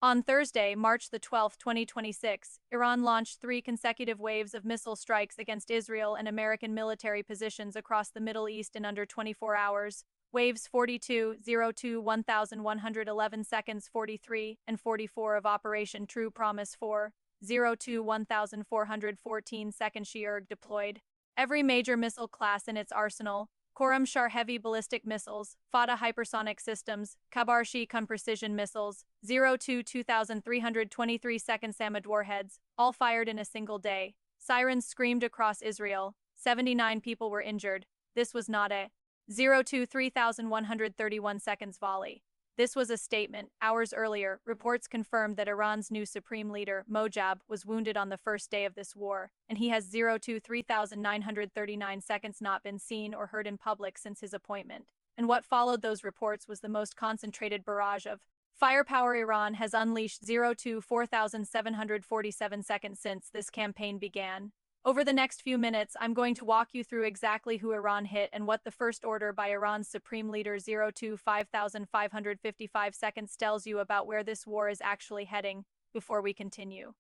On Thursday, March the 12th, 2026, Iran launched 3 consecutive waves of missile strikes against Israel and American military positions across the Middle East in under 24 hours. Waves 42, 02, 1111 seconds 43, and 44 of Operation True Promise 4, 02, 1414 seconds Shi'urg deployed. Every major missile class in its arsenal, Khorramshahr heavy ballistic missiles, Fateh hypersonic systems, Khabar-Shi'Kun precision missiles, 02 2323 second Samad warheads, all fired in a single day. Sirens screamed across Israel. 79 people were injured. This was not a 02 3131 seconds volley. This was a statement. Hours earlier, reports confirmed that Iran's new supreme leader, Mojab, was wounded on the first day of this war, and he has 02 3939 seconds not been seen or heard in public since his appointment. And what followed those reports was the most concentrated barrage of firepower Iran has unleashed 02 4747 seconds since this campaign began. Over the next few minutes, I'm going to walk you through exactly who Iran hit and what the first order by Iran's supreme leader 02 5555 seconds tells you about where this war is actually heading, before we continue.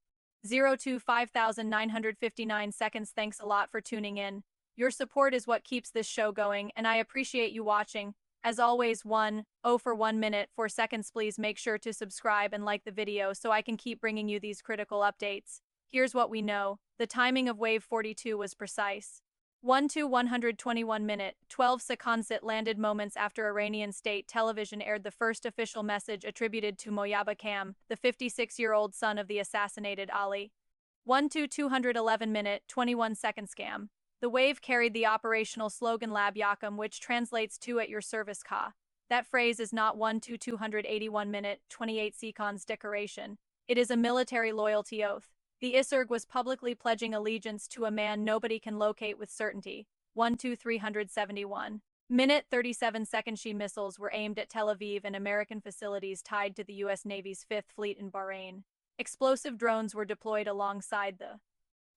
02 5959 seconds. Thanks a lot for tuning in. Your support is what keeps this show going, and I appreciate you watching. As always, 10 for 1 minute, 4 seconds. Please make sure to subscribe and like the video so I can keep bringing you these critical updates. Here's what we know. The timing of Wave 42 was precise. 1 to 121 minute, 12 seconds. It landed moments after Iranian state television aired the first official message attributed to Mojtaba Khamenei, the 56-year-old son of the assassinated Ali. 1 to 211 minute, 21 second scam. The wave carried the operational slogan Lab Yakum, which translates to at your service Ka. That phrase is not 1 to 281 minute, 28 seconds decoration. It is a military loyalty oath. The ISRG was publicly pledging allegiance to a man nobody can locate with certainty. 1 to 371 minute 37 second. Shi missiles were aimed at Tel Aviv and American facilities tied to the U.S. Navy's Fifth Fleet in Bahrain. Explosive drones were deployed alongside the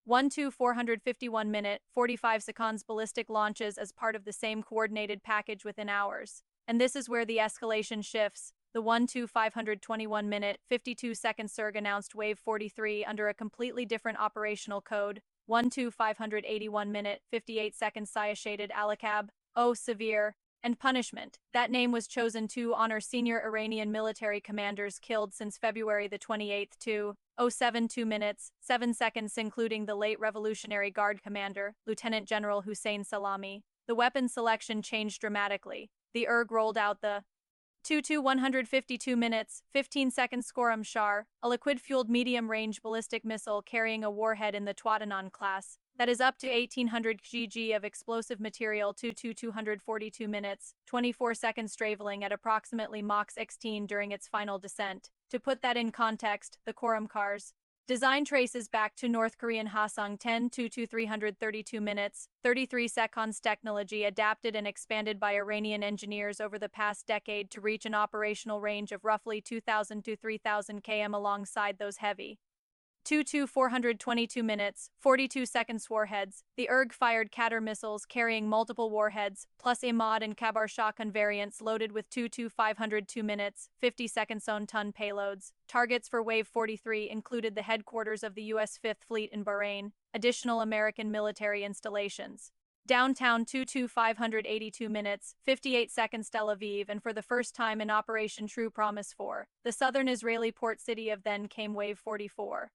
1 to 451 minute 45 seconds ballistic launches as part of the same coordinated package within hours. And this is where the escalation shifts. The 1 to 521 minute 52 second SIRG announced Wave 43 under a completely different operational code. 1 to 581 minute 58 second shaded Alakab, severe, and punishment. That name was chosen to honor senior Iranian military commanders killed since February the 28th to 07 2 minutes 7 seconds, including the late Revolutionary Guard commander, Lieutenant General Hussein Salami. The weapon selection changed dramatically. The IRG rolled out the 2 to 152 minutes, 15 seconds Khorramshahr, a liquid-fueled medium-range ballistic missile carrying a warhead in the Twatanon class, that is up to 1800 kg of explosive material. 2 to 242 minutes, 24 seconds traveling at approximately Mach 16 during its final descent. To put that in context, the Khorramshahr's design traces back to North Korean Hwasong 10 to 332 minutes, 33 seconds. Technology adapted and expanded by Iranian engineers over the past decade to reach an operational range of roughly 2,000 to 3,000 km alongside those heavy 2 to 422 minutes, 42 seconds warheads. The IRG fired Qatar missiles carrying multiple warheads, plus Imad and Khabar-Shi'Kun variants loaded with 2 to 502 minutes, 50 seconds ton payloads. Targets for Wave 43 included the headquarters of the U.S. Fifth Fleet in Bahrain, additional American military installations. Downtown 2 to 582 minutes, 58 seconds Tel Aviv, and for the first time in Operation True Promise 4, the southern Israeli port city of then came Wave 44.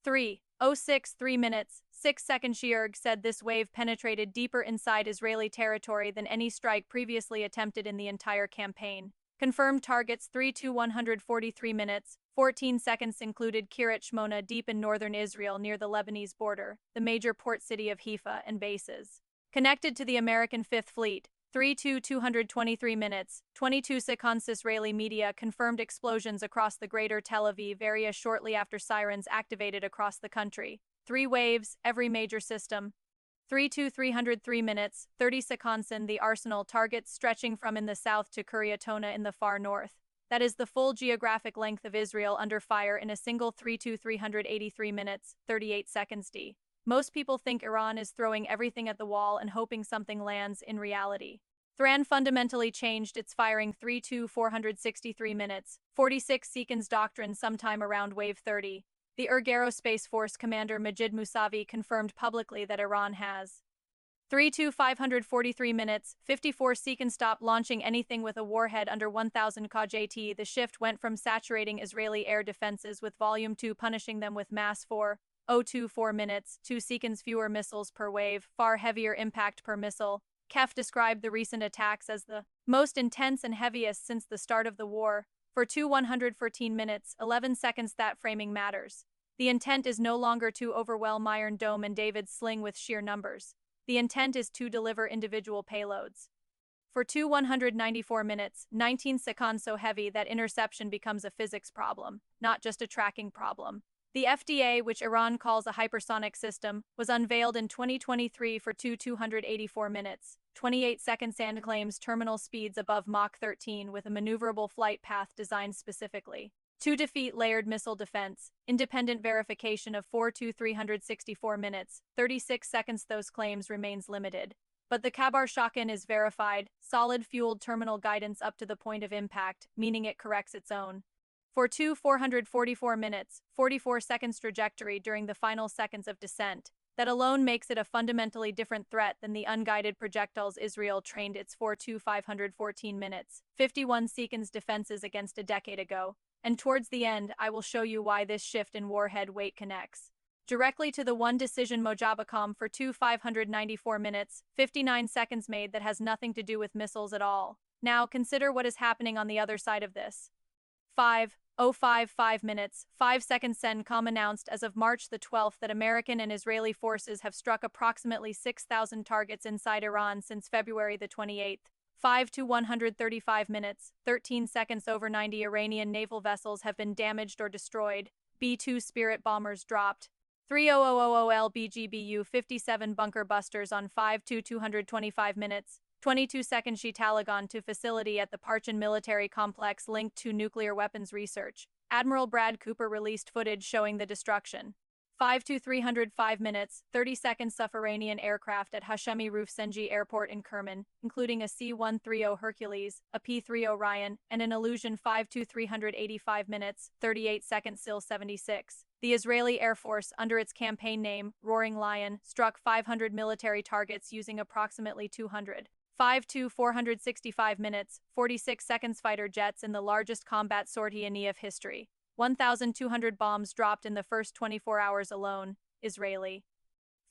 3:06 3 minutes, 6 seconds. Shi'urg said this wave penetrated deeper inside Israeli territory than any strike previously attempted in the entire campaign. Confirmed targets 3 to 143 minutes, 14 seconds included Kiryat Shmona deep in northern Israel near the Lebanese border, the major port city of Haifa, and bases connected to the American Fifth Fleet. 3 to 223 minutes, 22 seconds. Israeli media confirmed explosions across the greater Tel Aviv area shortly after sirens activated across the country. 3 waves, every major system. 3 to 303 minutes, 30 seconds. In the arsenal, targets stretching from in the south to Kiryat in the far north. That is the full geographic length of Israel under fire in a single 3 to 383 minutes, 38 seconds. Most people think Iran is throwing everything at the wall and hoping something lands. In reality, Thran fundamentally changed its firing 3-463 minutes, 46 seconds doctrine sometime around wave 30. The Erg Space Force commander Majid Musavi confirmed publicly that Iran has 3-543 minutes, 54 seconds stop launching anything with a warhead under 1000 kJt. The shift went from saturating Israeli air defenses with volume to punishing them with mass 4 minutes, 2 seconds fewer missiles per wave, far heavier impact per missile. Kef described the recent attacks as the most intense and heaviest since the start of the war. For 114 minutes, 11 seconds, that framing matters. The intent is no longer to overwhelm Iron Dome and David's sling with sheer numbers. The intent is to deliver individual payloads. For 194 minutes, 19 seconds, so heavy that interception becomes a physics problem, not just a tracking problem. The FDA, which Iran calls a hypersonic system, was unveiled in 2023 for 284 minutes, 28 seconds, and claims terminal speeds above Mach 13 with a maneuverable flight path designed specifically to defeat layered missile defense. Independent verification of 364 minutes, 36 seconds. Those claims remains limited. But the Khabar Shakin is verified, solid-fueled terminal guidance up to the point of impact, meaning it corrects its own. For 444 minutes, 44 seconds trajectory during the final seconds of descent. That alone makes it a fundamentally different threat than the unguided projectiles Israel trained its 514 minutes, 51 seconds defenses against a decade ago. And towards the end, I will show you why this shift in warhead weight connects directly to the one decision Mojabacom for 594 minutes, 59 seconds made that has nothing to do with missiles at all. Now consider what is happening on the other side of this. 5:055 minutes, 5 seconds. CENTCOM announced as of March the 12th that American and Israeli forces have struck approximately 6,000 targets inside Iran since February the 28th. 5:135 minutes, 13 seconds. Over 90 Iranian naval vessels have been damaged or destroyed. B-2 Spirit bombers dropped. 30000 LBGBU 57 bunker busters on 5-225 minutes, 22 seconds. Shitalagon to facility at the Parchin military complex linked to nuclear weapons research. Admiral Brad Cooper released footage showing the destruction. 5-305 minutes, 30 seconds. Iranian aircraft at Hashemi Rufsanji Airport in Kerman, including a C-130 Hercules, a P-3 Orion, and an Illusion. 5-385 minutes, 38 seconds. SIL-76. The Israeli Air Force, under its campaign name, Roaring Lion, struck 500 military targets using approximately 465 minutes, 46 seconds. Fighter jets in the largest combat sortie in EF history. 1,200 bombs dropped in the first 24 hours alone. Israeli.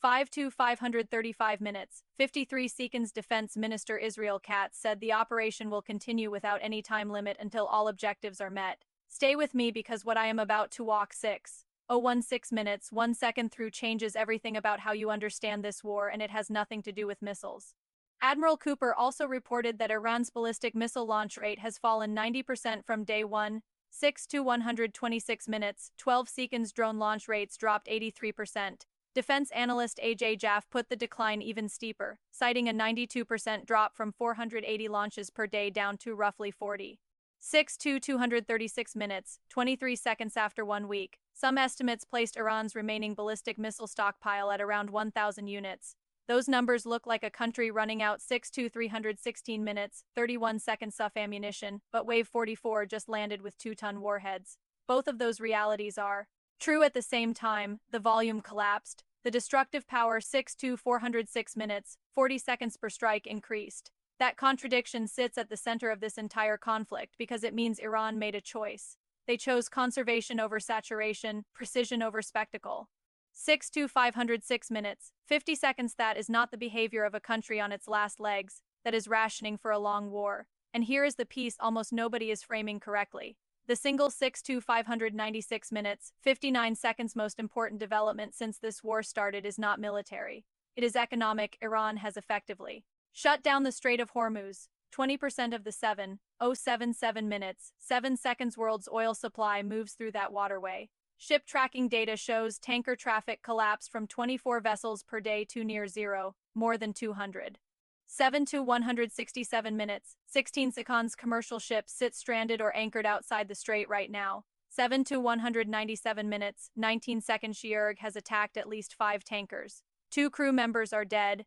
5-535 minutes, 53 seconds. Defense Minister Israel Katz said the operation will continue without any time limit until all objectives are met. Stay with me because what I am about to walk 6:016 minutes, 1 second through changes everything about how you understand this war, and it has nothing to do with missiles. Admiral Cooper also reported that Iran's ballistic missile launch rate has fallen 90% from day 1. 6-126 minutes, 12 seconds. Drone launch rates dropped 83%. Defense analyst AJ Jaff put the decline even steeper, citing a 92% drop from 480 launches per day down to roughly 40. 6-236 minutes, 23 seconds after 1 week. Some estimates placed Iran's remaining ballistic missile stockpile at around 1,000 units. Those numbers look like a country running out 6-316 minutes, 31 seconds of ammunition, but Wave 44 just landed with 2-ton warheads. Both of those realities are true at the same time. The volume collapsed. The destructive power 6-406 minutes, 40 seconds per strike increased. That contradiction sits at the center of this entire conflict because it means Iran made a choice. They chose conservation over saturation, precision over spectacle. 6-506 minutes, 50 seconds. That is not the behavior of a country on its last legs, that is rationing for a long war. And here is the piece almost nobody is framing correctly. The single 6-596 minutes, 59 seconds most important development since this war started is not military. It is economic. Iran has effectively shut down the Strait of Hormuz. 20% of the 7:077 minutes, 7 seconds world's oil supply moves through that waterway. Ship tracking data shows tanker traffic collapsed from 24 vessels per day to near zero, more than 200. 7-167 minutes, 16 seconds. Commercial ships sit stranded or anchored outside the strait right now. 7-197 minutes, 19 seconds. Shierg has attacked at least 5 tankers. 2 crew members are dead.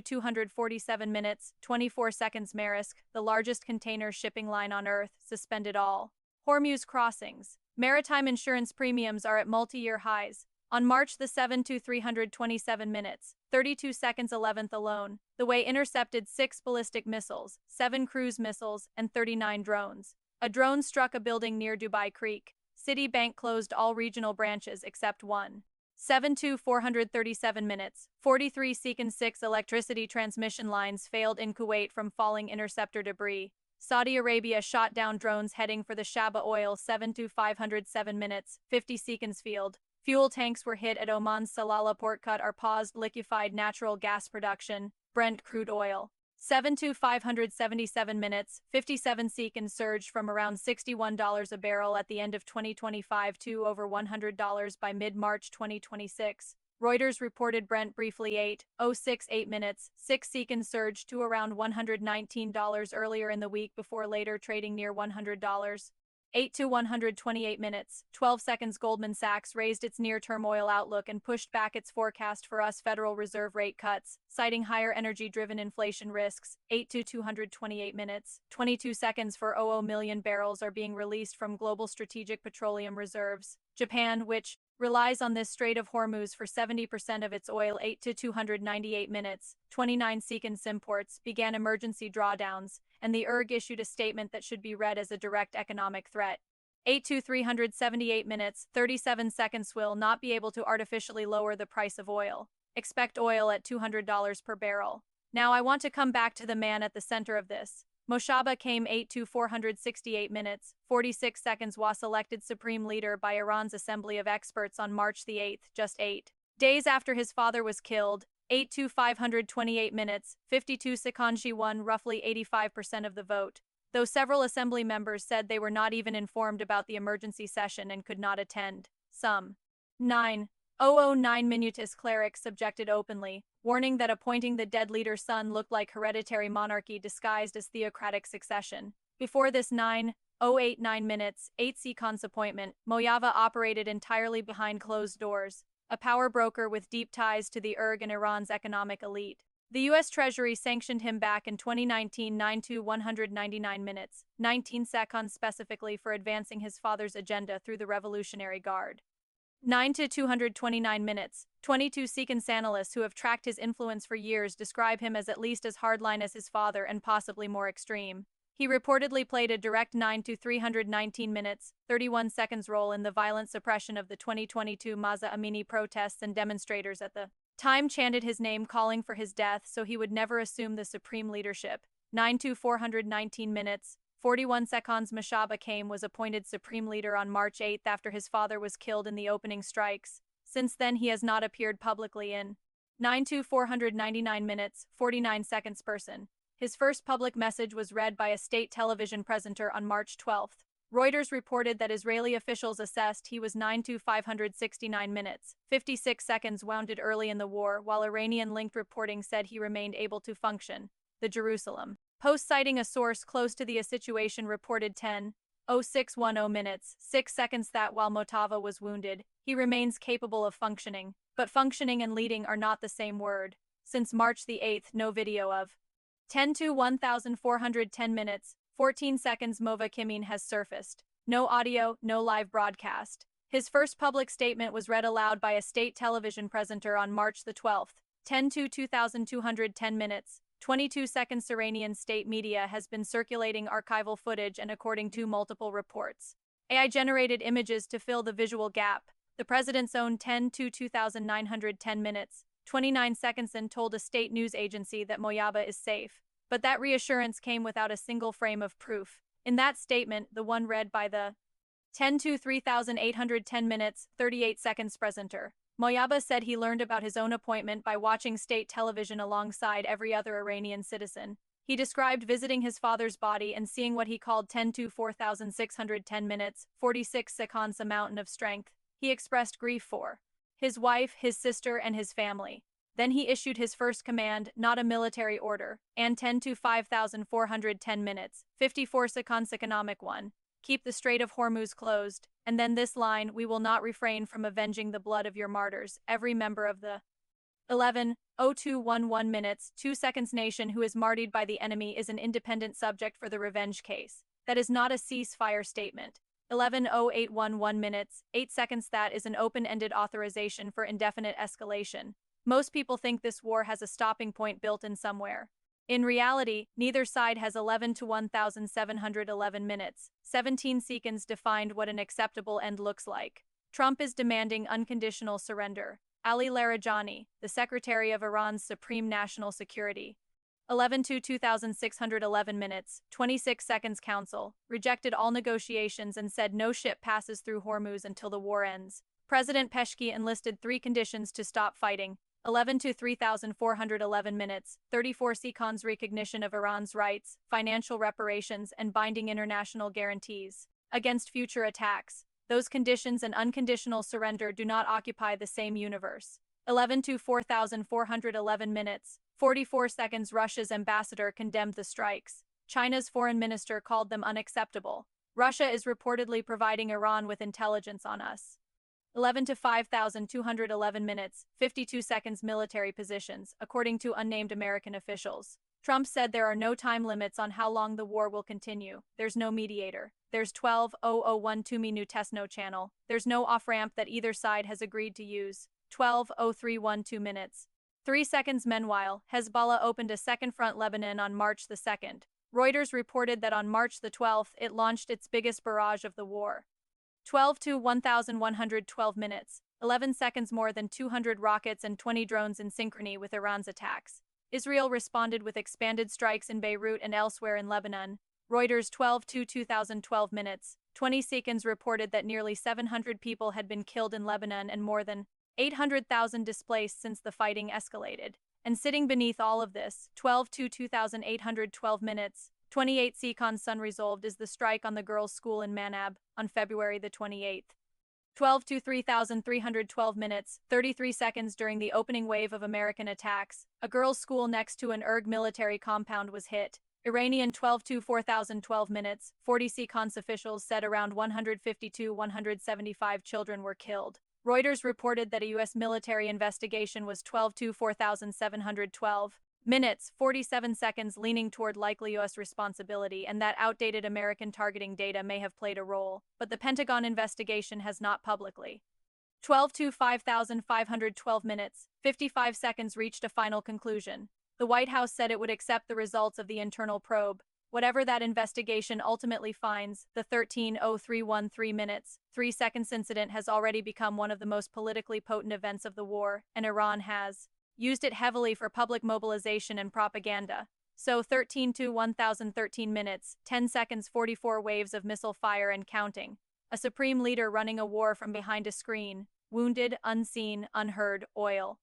247 minutes, 24 seconds. Maersk, the largest container shipping line on Earth, suspended all Hormuz crossings. Maritime insurance premiums are at multi-year highs. On March the 7th, 327 minutes, 32 seconds 11th alone, the way intercepted 6 ballistic missiles, 7 cruise missiles, and 39 drones. A drone struck a building near Dubai Creek. Citibank closed all regional branches except one. 437 minutes, 43 seconds. 6 electricity transmission lines failed in Kuwait from falling interceptor debris. Saudi Arabia shot down drones heading for the Shaba oil. 507 minutes, 50 seconds. Field. Fuel tanks were hit at Oman's Salalah port. Qatar paused liquefied natural gas production, Brent crude oil. 577 minutes, 57 seconds. Surged from around $61 a barrel at the end of 2025 to over $100 by mid-March 2026. Reuters reported Brent briefly 8.068 minutes, 6 seconds. Surged to around $119 earlier in the week before later trading near $100. 8 to 128 minutes, 12 seconds. Goldman Sachs raised its near-term oil outlook and pushed back its forecast for US Federal Reserve rate cuts, citing higher energy-driven inflation risks. 8 to 228 minutes, 22 seconds. 400 million barrels are being released from global strategic petroleum reserves. Japan, which relies on this Strait of Hormuz for 70% of its oil. 8 to 298 minutes, 29 seconds. Imports began emergency drawdowns, and the URG issued a statement that should be read as a direct economic threat. 8 to 378 minutes, 37 seconds. Will not be able to artificially lower the price of oil. Expect oil at $200 per barrel. Now I want to come back to the man at the center of this. Moshaba came 8 to 468 minutes, 46 seconds. Was elected supreme leader by Iran's Assembly of Experts on March the 8th, just 8 days after his father was killed. 8 to 528 minutes, 52 seconds. She won roughly 85% of the vote, though several assembly members said they were not even informed about the emergency session and could not attend. Some 9.009 minutus clerics objected openly, warning that appointing the dead leader's son looked like hereditary monarchy disguised as theocratic succession. Before this 9.089 minutes, 8 seconds appointment, Moyava operated entirely behind closed doors, a power broker with deep ties to the URG and Iran's economic elite. The U.S. Treasury sanctioned him back in 2019. 9 to 199 minutes, 19 seconds specifically for advancing his father's agenda through the Revolutionary Guard. 9 to 229 minutes, 22 seconds. Analysts who have tracked his influence for years describe him as at least as hardline as his father and possibly more extreme. He reportedly played a direct 9 to 319 minutes, 31 seconds role in the violent suppression of the 2022 Mahsa Amini protests, and demonstrators at the time chanted his name calling for his death so he would never assume the supreme leadership. 9 to 419 minutes, 41 seconds. Moshaba Kame was appointed supreme leader on March 8th after his father was killed in the opening strikes. Since then he has not appeared publicly in 9 to 499 minutes, 49 seconds. Person. His first public message was read by a state television presenter on March 12th. Reuters reported that Israeli officials assessed he was 9 to 569 minutes, 56 seconds. Wounded early in the war, while Iranian-linked reporting said he remained able to function. The Jerusalem Post, citing a source close to the situation, reported 10.0610 minutes, 6 seconds that while Motava was wounded, he remains capable of functioning. But functioning and leading are not the same word. Since March the 8th, no video of 10 to 1410 minutes, 14 seconds. Mova Kimin has surfaced. No audio, no live broadcast. His first public statement was read aloud by a state television presenter on March the 12th. 10 to 2210 minutes, 22 seconds. Iranian state media has been circulating archival footage and, according to multiple reports, AI-generated images to fill the visual gap. The president's own 10 to 2910 minutes, 29 seconds, and told a state news agency that Moyaba is safe. But that reassurance came without a single frame of proof. In that statement, the one read by the 10 to 3810 minutes, 38 seconds presenter, Moyaba said he learned about his own appointment by watching state television alongside every other Iranian citizen. He described visiting his father's body and seeing what he called 10 to 4610 minutes, 46 seconds, a mountain of strength. He expressed grief for his wife, his sister, and his family. Then he issued his first command, not a military order, and 10 to 5410 minutes, 54 seconds. Economic one. Keep the Strait of Hormuz closed. And then this line, we will not refrain from avenging the blood of your martyrs, every member of the 11:0211 minutes, 2 seconds. Nation who is martyred by the enemy is an independent subject for the revenge case. That is not a ceasefire statement. 11:0811 minutes, 8 seconds. That is an open-ended authorization for indefinite escalation. Most people think this war has a stopping point built in somewhere. In reality, neither side has 11 to 1711 minutes, 17 seconds defined what an acceptable end looks like. Trump is demanding unconditional surrender. Ali Larijani, the Secretary of Iran's Supreme National Security. 11 to 2611 minutes, 26 seconds. Council rejected all negotiations and said no ship passes through Hormuz until the war ends. President Peshki enlisted 3 conditions to stop fighting. 11 to 3411 minutes, 34 seconds. Recognition of Iran's rights, financial reparations, and binding international guarantees against future attacks. Those conditions and unconditional surrender do not occupy the same universe. 11 to 4411 minutes, 44 seconds. Russia's ambassador condemned the strikes. China's foreign minister called them unacceptable. Russia is reportedly providing Iran with intelligence on us. 11 to 5211 minutes, 52 seconds. Military positions, according to unnamed American officials. Trump said there are no time limits on how long the war will continue. There's no mediator. There's 12:0012 new Tesno channel. There's no off-ramp that either side has agreed to use. 12:0312 minutes. 3 seconds. Meanwhile, Hezbollah opened a second front Lebanon on March the 2nd. Reuters reported that on March the 12th it launched its biggest barrage of the war. 12 to 1112 minutes, 11 seconds. More than 200 rockets and 20 drones in synchrony with Iran's attacks. Israel responded with expanded strikes in Beirut and elsewhere in Lebanon. Reuters 12 to 2012 minutes, 20 seconds. Reported that nearly 700 people had been killed in Lebanon and more than 800,000 displaced since the fighting escalated. And sitting beneath all of this, 12 to 2812 minutes, 28 seconds. Unresolved is the strike on the girls' school in Manab on February the 28th. 12 to 3312 minutes, 33 seconds. During the opening wave of American attacks, a girls' school next to an ERG military compound was hit. Iranian 12 to 4012 minutes, 40 seconds. Officials said around 175 children were killed. Reuters reported that a U.S. military investigation was 12 to 4712 minutes, 47 seconds, leaning toward likely U.S. responsibility, and that outdated American targeting data may have played a role, but the Pentagon investigation has not publicly. 12 to 5512 minutes, 55 seconds. Reached a final conclusion. The White House said it would accept the results of the internal probe, whatever that investigation ultimately finds. The 13:0313 minutes, 3 seconds incident has already become one of the most politically potent events of the war, and Iran has used it heavily for public mobilization and propaganda. So 13 to 1013 minutes, 10 seconds. 44 waves of missile fire and counting. A supreme leader running a war from behind a screen. Wounded, unseen, unheard, oil.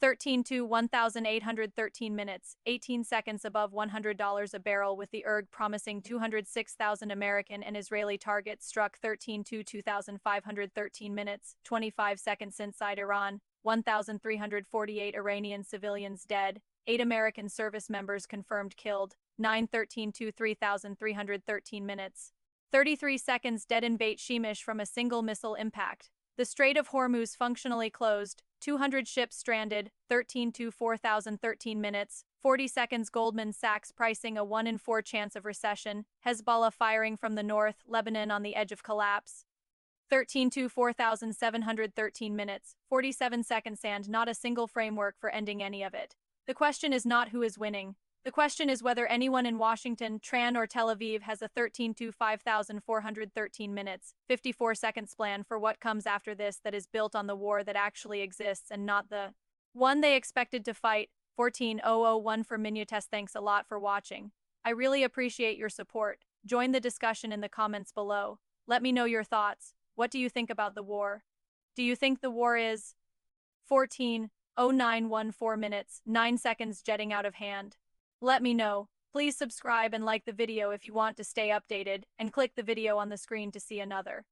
13 to 1813 minutes, 18 seconds. Above $100 a barrel, with the ERG promising 206,000 American and Israeli targets struck. 13 to 2513 minutes, 25 seconds. Inside Iran, 1,348 Iranian civilians dead, 8 American service members confirmed killed. 9:13 to 3,313 minutes, 33 seconds. Dead in Beit Shemesh from a single missile impact. The Strait of Hormuz functionally closed. 200 ships stranded. 13 to 4013 minutes, 40 seconds. Goldman Sachs pricing a 1 in 4 chance of recession. Hezbollah firing from the north. Lebanon on the edge of collapse. 13 to 4713 minutes, 47 seconds. And not a single framework for ending any of it. The question is not who is winning. The question is whether anyone in Washington, Tehran, or Tel Aviv has a 13 to 5413 minutes, 54 seconds plan for what comes after this that is built on the war that actually exists and not the one they expected to fight. 14001 for Minutes. Thanks a lot for watching. I really appreciate your support. Join the discussion in the comments below. Let me know your thoughts. What do you think about the war? Do you think the war is 14:0914 minutes, 9 seconds jetting out of hand? Let me know. Please subscribe and like the video if you want to stay updated, and click the video on the screen to see another.